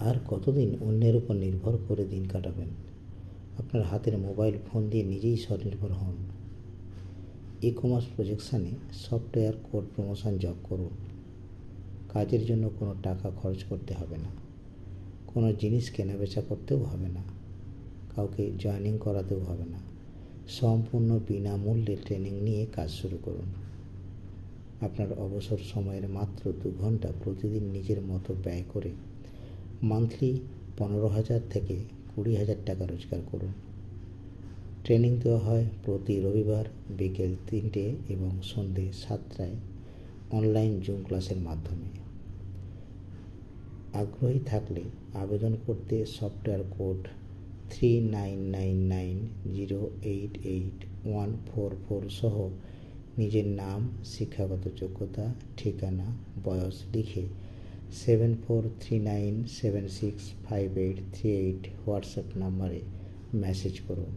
আর কতদিন অন্যের উপর নির্ভর করে দিন কাটাবেন? আপনার হাতের মোবাইল ফোন দিয়ে নিজেই স্বনির্ভর হন। ই-কমার্স প্রজেকশানে সফটওয়্যার কোড প্রমোশন জব করুন। কাজের জন্য কোনো টাকা খরচ করতে হবে না, কোনো জিনিস কেনাবেচা করতেও হবে না, কাউকে জয়েনিং করাতেও হবে না। সম্পূর্ণ বিনামূল্যে ট্রেনিং নিয়ে কাজ শুরু করুন। আপনার অবসর সময়ের মাত্র 2 ঘন্টা প্রতিদিন নিজের মতো ব্যয় করে মান্থলি 15,000 থেকে 20,000 টাকা রোজগার করুন। ট্রেনিং দেওয়া হয় প্রতি রবিবার বিকেল 3টে এবং সন্ধে 7টায় অনলাইন জুম ক্লাসের মাধ্যমে। আগ্রহী থাকলে আবেদন করতে সফটওয়্যার কোড 3999088144 সহ নিজের নাম, শিক্ষাগত যোগ্যতা, ঠিকানা, বয়স লিখে 7439765838 হোয়াটসঅ্যাপ নম্বরে মেসেজ করুন।